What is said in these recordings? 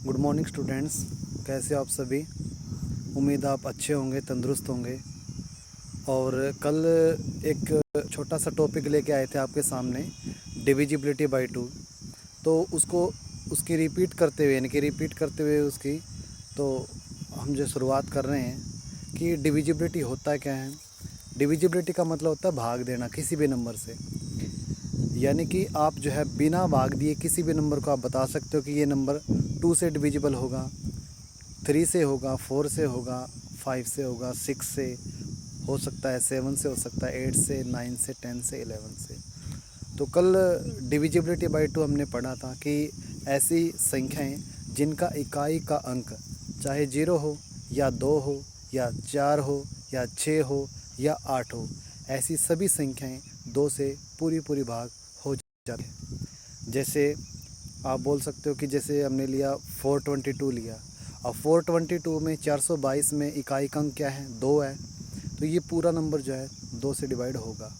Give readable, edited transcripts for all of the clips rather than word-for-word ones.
Good morning students, कैसे हो आप सभी। उम्मीद आप अच्छे होंगे, तंदुरुस्त होंगे। और कल एक छोटा सा टॉपिक लेके आए थे आपके सामने, डिविजिबिलिटी बाय टू। तो उसकी रिपीट करते हुए उसकी तो हम जो शुरुआत कर रहे हैं कि डिविजिबिलिटी होता क्या है। डिविजिबिलिटी का मतलब होता है भाग देना किसी भी नंबर से। यानी कि आप जो है बिना भाग दिए किसी भी नंबर को आप बता सकते हो कि ये नंबर 2 से डिविजिबल होगा, 3 से होगा, 4 से होगा, 5 से होगा, 6 से हो सकता है, 7 से हो सकता है, 8 से, 9 से, 10 से, 11 से। तो कल डिविजिबिलिटी बाय टू हमने पढ़ा था कि ऐसी संख्याएं जिनका इकाई का अंक चाहे 0 हो या 2 हो या 4 हो या 6 हो या 8 हो, ऐसी सभी संख्याएं 2 से पूरी भाग हो जाती हैं। जैसे आप बोल सकते हो कि जैसे हमने लिया 422 लिया। अब 422 में 422 में इकाई का अंक क्या है, 2 है। तो ये पूरा नंबर जो है 2 से डिवाइड होगा।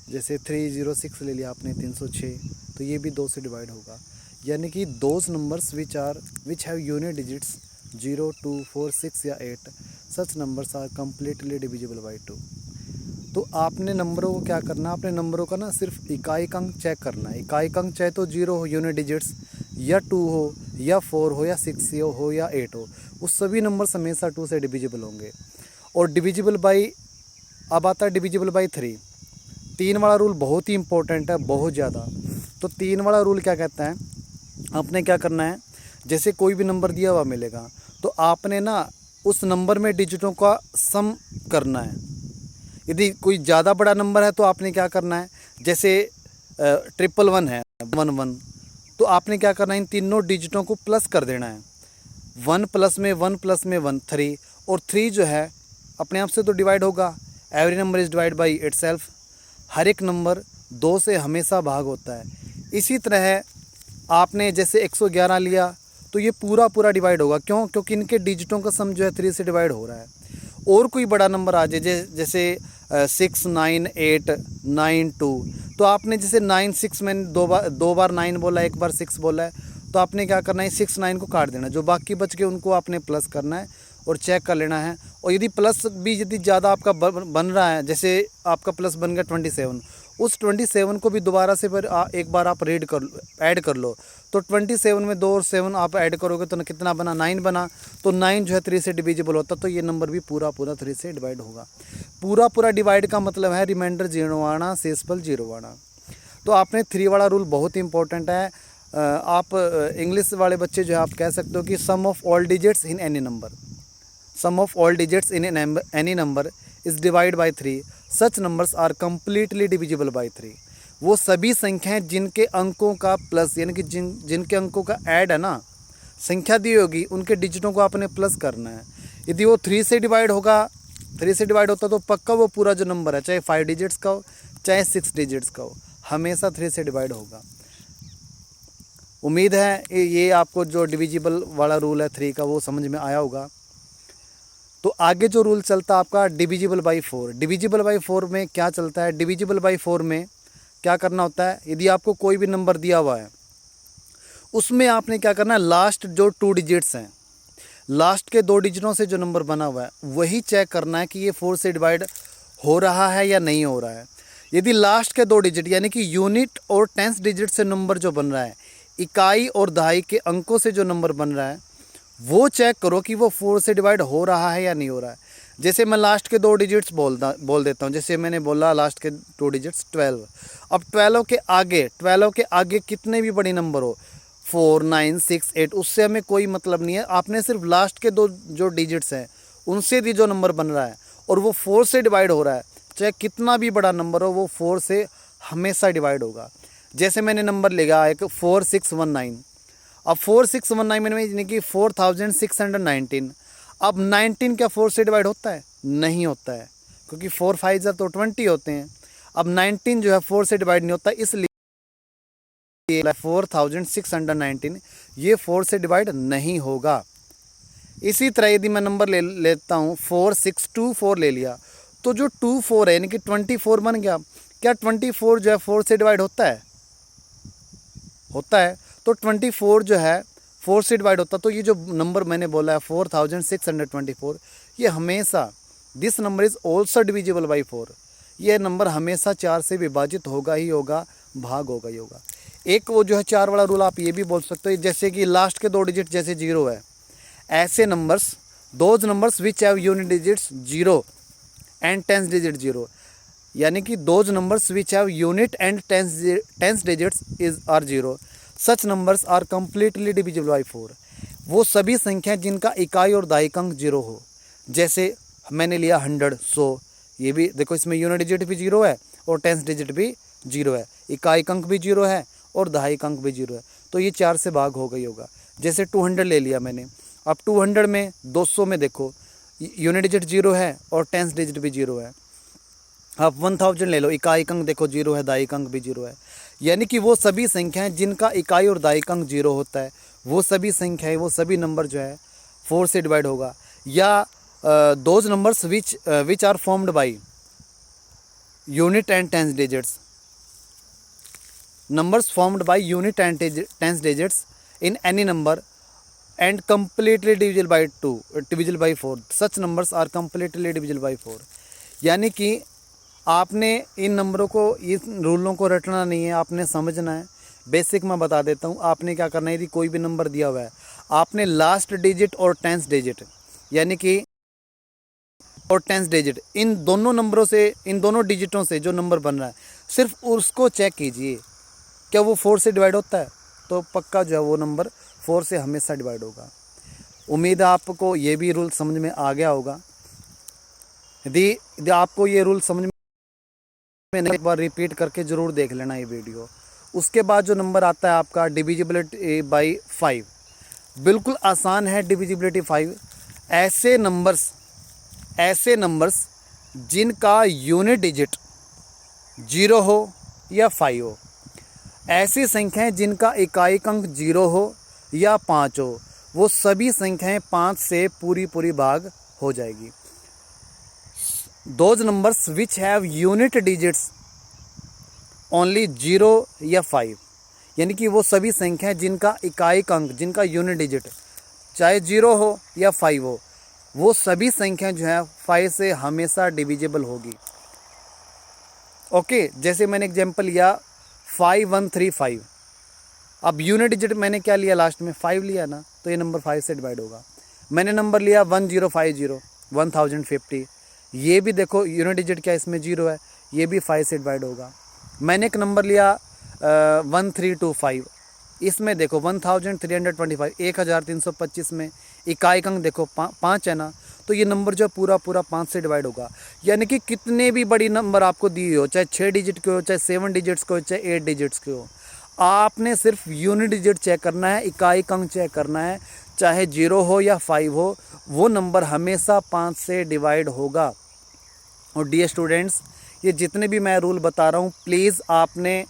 जैसे 306 ले लिया आपने, 306, तो ये भी 2 से डिवाइड होगा। यानी कि those numbers which have unit digits 0, 2, 4, 6 या 8, such numbers are completely divisible by 2। तो आपने नंबरों को क्या करना है, अपने नंबरों का ना सिर्फ इकाई का अंक चेक करना है। इकाई का अंक चाहे तो 0 हो यूनिट डिजिट्स, या 2 हो या 4 हो या 6 हो या 8 हो, उस सभी नंबर्स हमेशा 2 से डिविजिबल होंगे। और डिविजिबल बाई, अब आता है डिविजिबल बाई 3। 3 वाला रूल बहुत ही इंपॉर्टेंट है, बहुत ज़्यादा। तो 3 वाला रूल क्या कहता है, आपने क्या करना है, जैसे कोई भी नंबर दिया हुआ मिलेगा तो आपने ना उस नंबर में डिजिटों का सम करना है। यदि कोई ज़्यादा बड़ा नंबर है तो आपने क्या करना है, जैसे 111 है, 11, तो आपने क्या करना है, इन तीनों डिजिटों को प्लस कर देना है। 1 प्लस में 1 प्लस में 1, 3, और 3 जो है अपने आप से तो डिवाइड होगा। Every number is divide by itself. हर एक नंबर 2 से हमेशा भाग होता है। इसी तरह आपने जैसे 111 लिया तो ये पूरा डिवाइड होगा। क्यों? क्योंकि इनके डिजिटों का सम जो है 3 से डिवाइड हो रहा है। और कोई बड़ा नंबर आ जाए जैसे 6, 9, 8, 9, 2, तो आपने जैसे 9, 6 मैंने दो बार 9 बोला, एक बार 6 बोला है, तो आपने क्या करना है, 6, 9 को काट देना, जो बाकी बच गए उनको आपने प्लस करना है और चेक कर लेना है। और यदि प्लस भी यदि ज़्यादा आपका बन रहा है, जैसे आपका प्लस बन गया 27, उस 27 को भी दोबारा से एक बार आप ऐड कर लो। तो 27 में 2 और 7 आप ऐड करोगे तो कितना बना, 9 बना। तो 9 जो है 3 से डिविजिबल होता, तो ये नंबर भी पूरा 3 से डिवाइड होगा। पूरा डिवाइड का मतलब है रिमाइंडर 0 आना, शेषफल 0 आना। तो आपने 3 वाला रूल बहुत इंपॉर्टेंट है। आप इंग्लिश वाले बच्चे जो है आप कह सकते हो कि sum of all digits in any number, sum of all digits in any number is divide by 3, such numbers are completely divisible by 3। वो सभी संख्याएं जिनके अंकों का प्लस, यानी कि जिनके अंकों का ऐड है ना, संख्या दी होगी उनके डिजिटों को आपने प्लस करना है। यदि वो 3 से डिवाइड होगा, 3 से डिवाइड होता तो पक्का वो पूरा जो नंबर है, चाहे 5 डिजिट्स का हो चाहे 6 डिजिट्स का हो, हमेशा 3 से डिवाइड होगा। उम्मीद है ये आपको जो डिविजिबल वाला रूल है 3 का वो समझ में आया होगा। तो आगे जो रूल चलता है आपका डिविजिबल बाई 4। डिविजिबल बाई 4 में क्या चलता है, डिविजिबल बाई 4 में क्या करना होता है, यदि आपको कोई भी नंबर दिया हुआ है उसमें आपने क्या करना है, लास्ट जो 2 डिजिट्स हैं, लास्ट के 2 डिजिटों से जो नंबर बना हुआ है वही चेक करना है कि ये 4 से डिवाइड हो रहा है या नहीं हो रहा है। यदि लास्ट के 2 डिजिट यानी कि यूनिट और टेंथ डिजिट से नंबर जो बन रहा है, इकाई और दहाई के अंकों से जो नंबर बन रहा है, वो चेक करो कि वो 4 से डिवाइड हो रहा है या नहीं हो रहा है। जैसे मैं लास्ट के 2 डिजिट्स बोल देता हूँ। जैसे मैंने बोला लास्ट के 2 डिजिट्स 12। अब 12 के आगे कितने भी बड़े नंबर हो, 4, 9, 6, 8, उससे हमें कोई मतलब नहीं है। आपने सिर्फ लास्ट के 2 जो डिजिट्स हैं उनसे भी जो नंबर बन रहा है और वो 4 से डिवाइड हो रहा है, चाहे कितना भी बड़ा नंबर हो, वो 4 से हमेशा डिवाइड होगा। जैसे मैंने नंबर लिया एक 4619। अब 4619 में यानी कि 4619। अब 19 क्या 4 से डिवाइड होता है? नहीं होता है, क्योंकि 4 5 तो 20 होते हैं। अब 19 जो है 4 से डिवाइड नहीं होता, इसलिए 4619 ये 4 से डिवाइड नहीं होगा। इसी तरह यदि मैं नंबर लेता हूँ 4624 ले लिया, तो जो 24 है यानी कि 24 बन गया। क्या 24 जो है 4 से डिवाइड होता है? होता है। तो 24 जो है 4 से डिवाइड होता, तो ये जो नंबर मैंने बोला है 4624, ये हमेशा this number is also divisible by 4, ये नंबर हमेशा 4 से विभाजित होगा ही होगा, भाग होगा ही होगा। एक वो जो है 4 वाला रूल आप ये भी बोल सकते हो, जैसे कि लास्ट के 2 डिजिट जैसे 0 है, ऐसे numbers those numbers which have unit digits 0 and tens digit 0, यानी कि those numbers which have unit and tens digits is are 0, such numbers are completely divisible by 4। वो सभी संख्याएं जिनका इकाई और दहाई अंक 0 हो, जैसे मैंने लिया 100, 100, ये भी देखो इसमें यूनिट डिजिट भी 0 है और टेंस डिजिट भी 0 है, इकाई अंक भी 0 है और दहाई अंक भी 0 है, तो ये 4 से भाग हो गई होगा। जैसे 200 ले लिया मैंने, अब 200 में 200 में देखो यूनिट डिजिट 0 है और टेंस डिजिट भी 0 है। अब 1000 ले लो, इकाई अंक देखो 0 है, दहाई अंक भी 0 है, यानी कि वो सभी संख्याएं जिनका इकाई और दहाई अंक 0 होता है, वो सभी संख्याएं, वो सभी नंबर जो है 4 से डिवाइड होगा। या those numbers which are formed by unit and tens digits, numbers formed by unit and tens digits in any number and completely divisible by 4, such numbers are completely divisible by 4। यानी कि आपने इन नंबरों को, इन रूलों को रटना नहीं है, आपने समझना है। बेसिक मैं बता देता हूँ, आपने क्या करना है, यदि कोई भी नंबर दिया हुआ है, आपने लास्ट डिजिट और टेंस डिजिट यानी कि और टेंस डिजिट, इन दोनों नंबरों से, इन दोनों डिजिटों से जो नंबर बन रहा है, सिर्फ उसको चेक कीजिए क्या वो 4 से डिवाइड होता है, तो पक्का जो है वो नंबर 4 से हमेशा डिवाइड होगा। उम्मीद है आपको ये भी रूल समझ में आ गया होगा। यदि आपको ये रूल समझ में नहीं, एक बार रिपीट करके ज़रूर देख लेना ये वीडियो। उसके बाद जो नंबर आता है आपका डिविजिबिलिटी बाई 5, बिल्कुल आसान है डिविजिबिलिटी 5। ऐसे नंबर्स जिनका यूनिट डिजिट 0 हो या 5 हो, ऐसी संख्याएं जिनका इकाई अंक 0 हो या 5 हो, वो सभी संख्याएं 5 से पूरी भाग हो जाएगी। Those numbers which have unit digits only 0 या 5, यानी कि वो सभी संख्याएं जिनका इकाई अंक, जिनका यूनिट डिजिट चाहे 0 हो या 5 हो, वो सभी संख्याएं जो है 5 से हमेशा डिविजिबल होगी। ओके, जैसे मैंने एग्जांपल लिया 5135, अब यूनिट डिजिट मैंने क्या लिया, लास्ट में 5 लिया ना, तो ये नंबर 5 से डिवाइड होगा। मैंने नंबर लिया 1050, 1050, ये भी देखो यूनिट डिजिट क्या इसमें 0 है, ये भी 5 से डिवाइड होगा। मैंने एक नंबर लिया 1325, इसमें देखो 1325, 1325 में इकाई अंक देखो 5 है ना, तो ये नंबर जो पूरा 5 से डिवाइड होगा। यानी कि कितने भी बड़ी नंबर आपको दी हो, चाहे 6 डिजिट के हो, चाहे 7 डिजिट्स के हो, चाहे 8 डिजिट्स के हो, आपने सिर्फ यूनिट डिजिट चेक करना है, इकाई अंक चेक करना है, चाहे 0 हो या 5 हो, वो नंबर हमेशा 5 से डिवाइड होगा। और डियर स्टूडेंट्स, ये जितने भी मैं रूल बता रहा हूँ, प्लीज़ आपने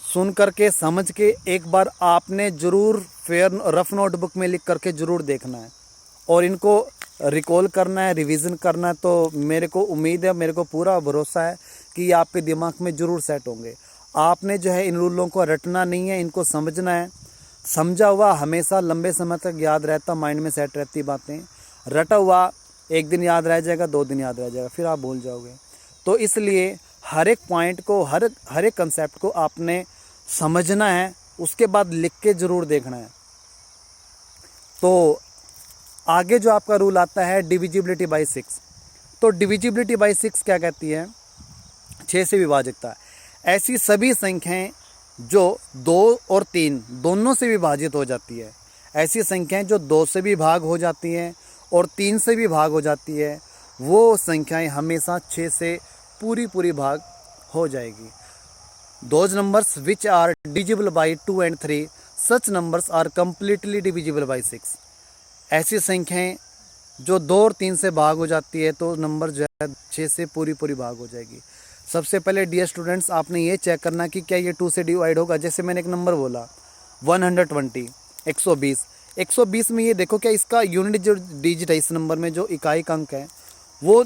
सुन करके, समझ के, एक बार आपने ज़रूर फेयर रफ नोटबुक में लिख करके ज़रूर देखना है और इनको रिकॉल करना है, रिवीजन करना है। तो मेरे को उम्मीद है, मेरे को पूरा भरोसा है कि ये आपके दिमाग में ज़रूर सेट होंगे। आपने जो है इन रूलों को रटना नहीं है, इनको समझना है। समझा हुआ हमेशा लंबे समय तक याद रहता, माइंड में सेट रहती बातें। रटा हुआ एक दिन याद रह जाएगा, 2 दिन याद रह जाएगा, फिर आप भूल जाओगे। तो इसलिए हर एक पॉइंट को, हर एक कंसेप्ट को आपने समझना है, उसके बाद लिख के ज़रूर देखना है। तो आगे जो आपका रूल आता है डिविजिबिलिटी बाई 6, तो डिविजिबिलिटी बाई 6 क्या कहती है, 6 से विभाजकता। ऐसी सभी संख्याएं जो 2 और 3 दोनों से विभाजित हो जाती है, ऐसी संख्याएं जो 2 से भी भाग हो जाती हैं और 3 से भी भाग हो जाती है, वो संख्याएं हमेशा 6 से पूरी भाग हो जाएगी। Those numbers which are divisible by 2 and 3, such numbers are completely divisible by 6। ऐसी संख्याएं जो 2 और 3 से भाग हो जाती है, तो नंबर जो है 6 से पूरी भाग हो जाएगी। सबसे पहले डियर स्टूडेंट्स, आपने ये चेक करना कि क्या ये 2 से डिवाइड होगा। जैसे मैंने एक नंबर बोला 120, 120 में ये देखो क्या इसका यूनिट जो डिजिट है, इस नंबर में जो इकाई अंक है वो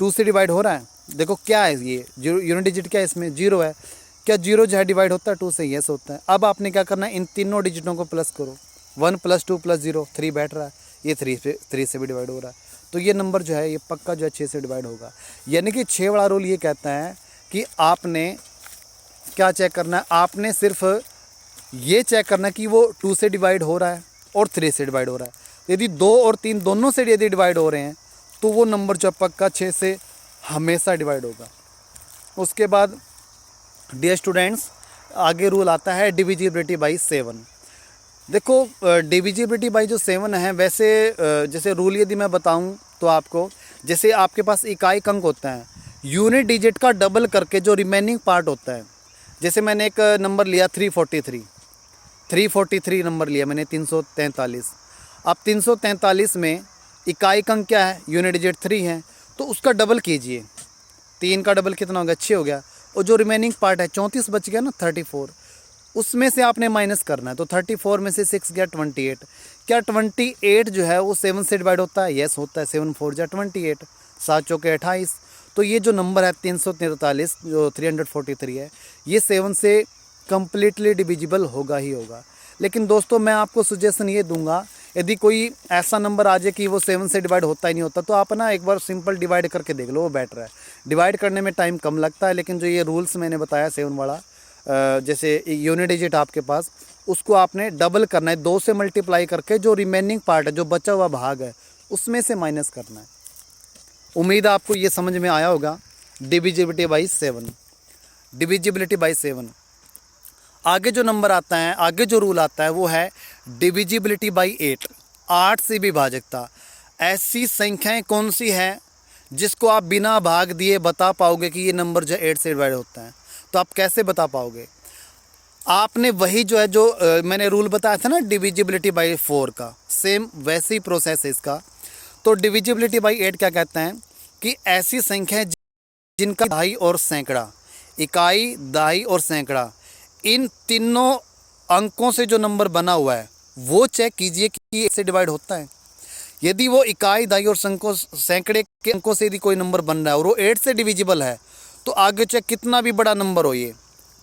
2 से डिवाइड हो रहा है। देखो क्या है ये यूनिट डिजिट, क्या है इसमें 0 है। क्या 0 जो है डिवाइड होता है 2 से? यस होता है। अब आपने क्या करना है, इन तीनों डिजिटों को प्लस करो, 1 + 2 + 0 3 बैठ रहा है, ये 3 से भी डिवाइड हो रहा है। तो ये नंबर जो है ये पक्का जो है 6 से डिवाइड होगा। यानी कि 6 वाला रूल ये कहता है कि आपने क्या चेक करना है, आपने सिर्फ ये चेक करना है कि वो 2 से डिवाइड हो रहा है और 3 से डिवाइड हो रहा है। यदि 2 और 3 दोनों से यदि डिवाइड हो रहे हैं तो वो नंबर जो पक्का 6 से हमेशा डिवाइड होगा। उसके बाद डियर स्टूडेंट्स, आगे रूल आता है डिविजिबिलिटी बाई 7। देखो डिविजिबिलिटी बाई जो 7 है, वैसे जैसे रूल यदि मैं बताऊं तो आपको, जैसे आपके पास इकाई अंक होता है, यूनिट डिजिट का डबल करके जो रिमेनिंग पार्ट होता है, जैसे मैंने एक नंबर लिया 343 नंबर लिया मैंने 343। अब 343 में इकाई अंक क्या है, यूनिट डिजिट 3 है, तो उसका डबल कीजिए। 3 का डबल कितना हो गया, 6 हो गया। और जो रिमेनिंग पार्ट है 34 बच गया ना, 34, उसमें से आपने माइनस करना है। तो 34 में से 6 गया 28। क्या 28 जो है वो 7 से डिवाइड होता है? यस होता है। 7 4 जा 28, 7 चौके 28। तो ये जो नंबर है 343 जो 343 है, ये 7 से कम्प्लीटली डिविजिबल होगा ही होगा। लेकिन दोस्तों मैं आपको सजेशन ये दूंगा, यदि कोई ऐसा नंबर आ जाए कि वो 7 से डिवाइड होता ही नहीं होता, तो आप ना एक बार सिंपल डिवाइड करके देख लो, वो बेटर है। डिवाइड करने में टाइम कम लगता है, लेकिन जो ये रूल्स मैंने बताया 7 वाला, जैसे यूनिट डिजिट आपके पास, उसको आपने डबल करना है, 2 से मल्टीप्लाई करके जो रिमेनिंग पार्ट है, जो बचा हुआ भाग है, उसमें से माइनस करना है। उम्मीद है आपको ये समझ में आया होगा। Divisibility by 7, divisibility by 7। आगे जो नंबर आता है, आगे जो रूल आता है वो है डिविजिबिलिटी बाई 8, 8 से विभाजकता। ऐसी संख्याएं कौन सी हैं जिसको आप बिना भाग दिए बता पाओगे कि ये नंबर जो 8 से डिवाइड होता है? तो आप कैसे बता पाओगे? आपने वही जो है जो मैंने रूल बताया था ना डिविजिबिलिटी बाई 4 का, सेम वैसे ही प्रोसेस है इसका। तो डिविजिबिलिटी बाई 8 क्या कहते हैं कि ऐसी संख्या जिनका दहाई और सैकड़ा, इकाई, दहाई और सैकड़ा, इन तीनों अंकों से जो नंबर बना हुआ है वो चेक कीजिए कि 8 से डिवाइड होता है। यदि वो इकाई, दहाई और सैकड़े के अंकों से यदि कोई नंबर बन रहा है और वो 8 से डिविजिबल है, तो आगे चाहे कितना भी बड़ा नंबर हो ये,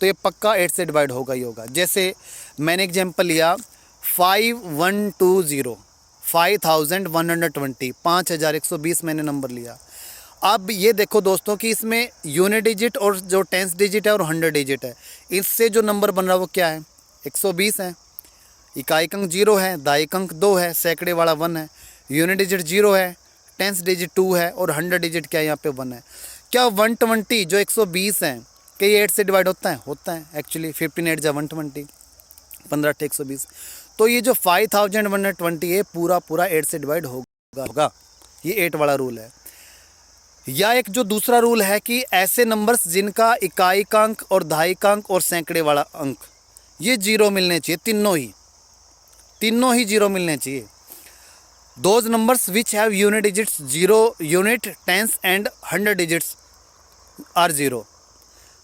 तो ये पक्का 8 से डिवाइड होगा ही होगा। जैसे मैंने एग्जांपल लिया 5120, 5120, 5120 मैंने नंबर लिया। अब ये देखो दोस्तों कि इसमें यूनिट डिजिट और जो टेंस डिजिट है और 100 डिजिट है, इससे जो नंबर बन रहा है वो क्या है, 120 है। इकाई अंक 0 है, दहाई अंक 2 है, सैकड़े वाला 1 है, यूनिट डिजिट 0 है, टेंस डिजिट 2 है और 100 डिजिट क्या है यहाँ पे 1 है। क्या 120 जो 120 है कि ये 8 से डिवाइड होता है? होता है एक्चुअली। 15 8 जा 120, 15 8 120। तो ये जो 5120 है पूरा 8 से डिवाइड होगा। ये 8 वाला रूल है। या एक जो दूसरा रूल है कि ऐसे नंबर्स जिनका इकाई का अंक और दहाई का अंक और सैकड़े वाला अंक ये 0 मिलने चाहिए, तीनों ही 0 मिलने चाहिए। Those numbers which have unit digits 0, unit, tens and 100 digits are 0,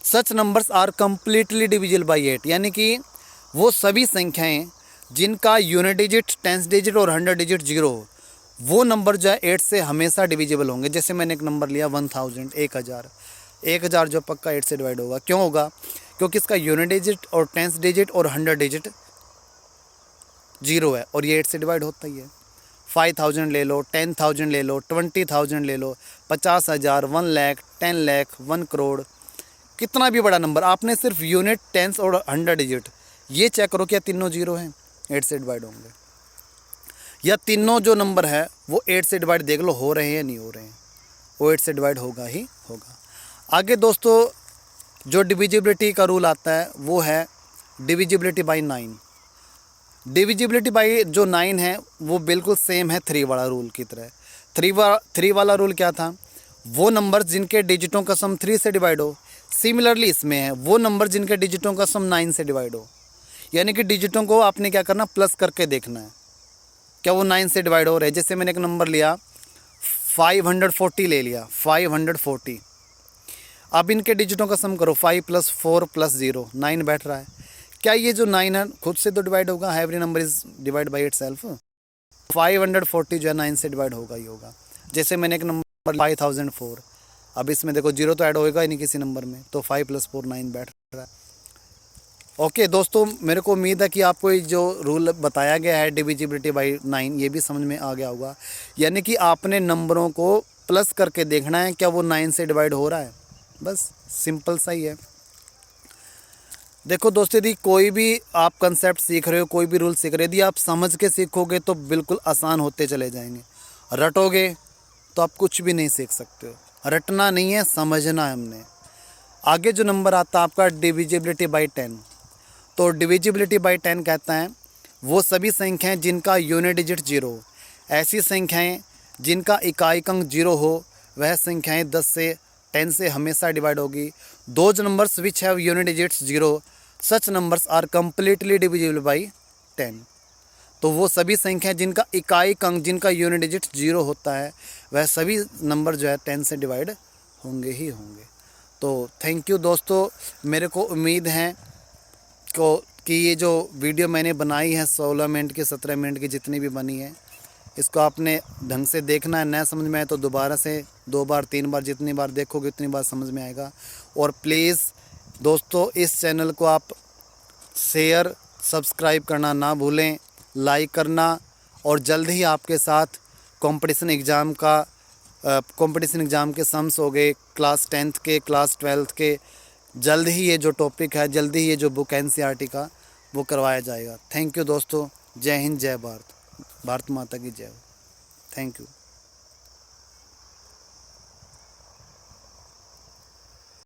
such numbers are completely divisible by 8। यानी कि वो सभी संख्याएं जिनका यूनिट डिजिट, टेंस डिजिट और 100 डिजिट 0 हो, वो नंबर जो है 8 से हमेशा डिविजिबल होंगे। जैसे मैंने एक नंबर लिया 1000, 1000 जो पक्का 8 से डिवाइड होगा। क्यों होगा? क्योंकि इसका यूनिट डिजिट और टेंस डिजिट और 100 डिजिट 0 है और ये 8 से डिवाइड होता ही है। 5000 ले लो, 10,000 ले लो, 20,000 ले लो, 50,000, 1 लाख, 10 लाख, 1 करोड़, कितना भी बड़ा नंबर, आपने सिर्फ यूनिट, टेंस और 100 डिजिट ये चेक करो क्या तीनों 0 हैं, 8 से डिवाइड होंगे। या तीनों जो नंबर है वो 8 से डिवाइड देख लो हो रहे हैं या नहीं हो रहे हैं, वो 8 से डिवाइड होगा ही होगा। आगे दोस्तों जो डिविजिबिलिटी का रूल आता है वो है डिविजिबिलिटी बाई 9। डिविजिबिलिटी बाई जो 9 है वो बिल्कुल सेम है 3 वाला रूल की तरह। 3 वाला रूल क्या था? वो नंबर जिनके डिजिटों का सम 3 से डिवाइड हो। सिमिलरली इसमें है वो नंबर जिनके डिजिटों का सम 9 से डिवाइड हो। यानी कि डिजिटों को आपने क्या करना, प्लस करके देखना है क्या वो 9 से डिवाइड हो रहे हैं। जैसे मैंने एक नंबर लिया 540 ले लिया, 540। अब इनके डिजिटों का सम करो, 5 + 4 + 0, 9 बैठ रहा है। क्या ये जो 9 है खुद से तो डिवाइड होगा? Every number is divide by itself. 540 जो है 9 से डिवाइड होगा ही होगा। जैसे मैंने एक नंबर 5004, अब इसमें देखो 0 तो ऐड होएगा ही नहीं किसी नंबर में, तो 5 + 4 9 बैठ रहा है। ओके दोस्तों, मेरे को उम्मीद है कि आपको ये जो रूल बताया गया है डिविजिबिलिटी बाई 9 ये भी समझ में आ गया होगा। यानी कि आपने नंबरों को प्लस करके देखना है क्या वो 9 से डिवाइड हो रहा है, बस सिंपल सा ही है। देखो दोस्तों, यदि कोई भी आप कंसेप्ट सीख रहे हो, कोई भी रूल सीख रहे हो, यदि आप समझ के सीखोगे तो बिल्कुल आसान होते चले जाएंगे। रटोगे तो आप कुछ भी नहीं सीख सकते हो। रटना नहीं है, समझना है हमने। आगे जो नंबर आता है आपका डिविजिबिलिटी बाई 10, तो डिविजिबिलिटी बाई 10 कहता है वो सभी संख्याएं जिनका यूनिट डिजिट 0 हो। ऐसी संख्याएं जिनका इकाई अंक 0 हो वह संख्याएं 10 से 10 से हमेशा डिवाइड होगी। Those numbers which have unit digits 0 such numbers are completely divisible by 10। तो वो सभी संख्याएं जिनका इकाई अंक, जिनका यूनिट डिजिट 0 होता है, वह सभी नंबर जो है 10 से डिवाइड होंगे ही होंगे। तो थैंक यू दोस्तों, मेरे को उम्मीद है कि ये जो वीडियो मैंने बनाई है 16 मिनट की, 17 मिनट की जितनी भी बनी है, इसको आपने ढंग से देखना है। नया समझ में आए तो दोबारा से 2 बार 3 बार जितनी बार देखोगे उतनी बार समझ में आएगा। और प्लीज़ दोस्तों, इस चैनल को आप शेयर सब्सक्राइब करना ना भूलें, लाइक करना। और जल्द ही आपके साथ कंपटीशन एग्ज़ाम के सम्स हो गए, क्लास 10th के, क्लास 12th के, जल्द ही ये जो टॉपिक है, जल्द ही ये जो बुक NCERT का वो करवाया जाएगा। थैंक यू दोस्तों, जय हिंद, जय भारत, भारत माता की जय हो। Thank you.